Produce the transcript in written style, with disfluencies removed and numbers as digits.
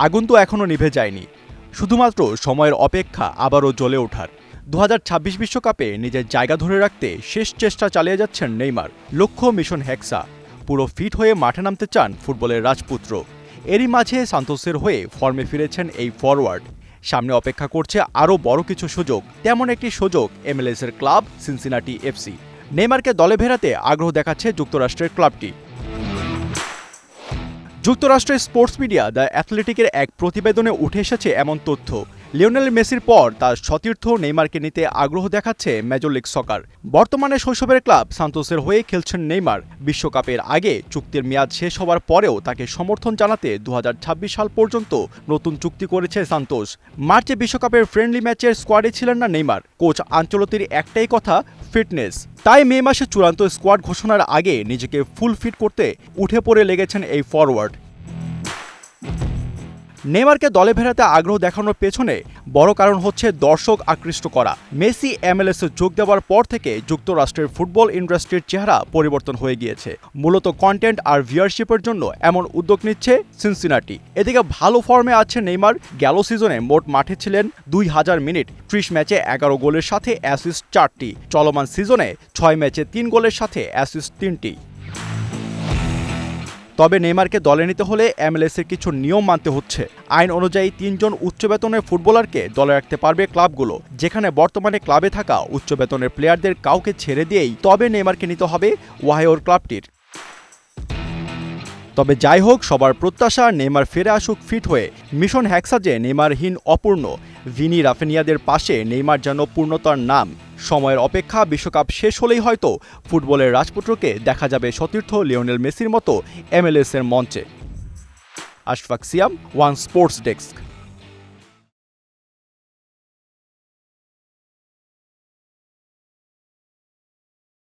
আগুন তো এখনও নিভে যায়নি, শুধুমাত্র সময়ের অপেক্ষা আবারও জ্বলে ওঠার। 2026 বিশ্বকাপে নিজের জায়গা ধরে রাখতে শেষ চেষ্টা চালিয়ে যাচ্ছেন নেইমার। লক্ষ্য মিশন হেক্সা, পুরো ফিট হয়ে মাঠে নামতে চান ফুটবলের রাজপুত্র। এরই মাঝে সান্তোসের হয়ে ফর্মে ফিরেছেন এই ফরওয়ার্ড। সামনে অপেক্ষা করছে আরও বড় কিছু সুযোগ। তেমন একটি সুযোগ এমএলএসের ক্লাব সিনসিনাটি এফসি। নেইমারকে দলে ফেরাতে আগ্রহ দেখাচ্ছে যুক্তরাষ্ট্রের ক্লাবটি। যুক্তরাষ্ট্রের স্পোর্টস মিডিয়া দ্য অ্যাথলেটিকের এক প্রতিবেদনে উঠে এসেছে এমন তথ্য। লিওনেল মেসির পর তার সতীর্থ নেইমারকে নিতে আগ্রহ দেখাচ্ছে মেজর লিগ সকার। বর্তমানে শৈশবের ক্লাব সান্তোসের হয়ে খেলছেন নেইমার। বিশ্বকাপের আগে চুক্তির মেয়াদ শেষ হওয়ার পরেও তাকে সমর্থন জানাতে 2026 সাল পর্যন্ত নতুন চুক্তি করেছে সান্তোস। মার্চে বিশ্বকাপের ফ্রেন্ডলি ম্যাচের স্কোয়াডে ছিলেন না নেইমার। কোচ আঞ্চলতির একটাই কথা, ফিটনেস। তাই মে মাসে চূড়ান্ত স্কোয়াড ঘোষণার আগে নিজেকে ফুল ফিট করতে উঠে পড়ে লেগেছেন এই ফরওয়ার্ড। নেইমারকে দলে ফেরাতে আগ্রহ দেখানোর পেছনে বড় কারণ হচ্ছে দর্শক আকৃষ্ট করা। মেসি এমএলএসে যোগ দেওয়ার পর থেকে যুক্তরাষ্ট্রের ফুটবল ইন্ডাস্ট্রির চেহারা পরিবর্তন হয়ে গিয়েছে। মূলত কন্টেন্ট আর ভিউয়ারশিপের জন্য এমন উদ্যোগ নিচ্ছে সিনসিনাটি। এদিকে ভালো ফর্মে আছে নেইমার। গেল সিজনে মোট মাঠে ছিলেন 2000 মিনিট, 30 ম্যাচে 11 গোলের সাথে অ্যাসিস্ট 4টি। চলমান সিজনে 6 ম্যাচে 3 গোলের সাথে অ্যাসিস্ট 3টি। তবে নেইমারকে দলে নিতে হলে এমএলএসের কিছু নিয়ম মানতে হচ্ছে। আইন অনুযায়ী 3 জন উচ্চ বেতনের ফুটবলারকে দলে রাখতে পারবে ক্লাবগুলো, যেখানে বর্তমানে ক্লাবে থাকা উচ্চ বেতনের প্লেয়ারদের কাউকে ছেড়ে দিয়েই তবে নেইমারকে নিতে হবে ওয়াহিওর ক্লাবটির। তবে যাই হোক, সবার প্রত্যাশা নেইমার ফিরে আসুক ফিট হয়ে। মিশন হেক্সা যে নেইমারহীন অপূর্ণ। ভিনি রাফিনিয়াদের পাশে নেইমার যেন পূর্ণতার নাম। সময়ের অপেক্ষা, বিশ্বকাপ শেষ হলেই হয়তো ফুটবলের রাজপুত্রকে দেখা যাবে সতীর্থ লিওনেল মেসির মতো এমএলএসের মঞ্চে। আশফাক সিয়াম, ওয়ান স্পোর্টস ডেস্ক।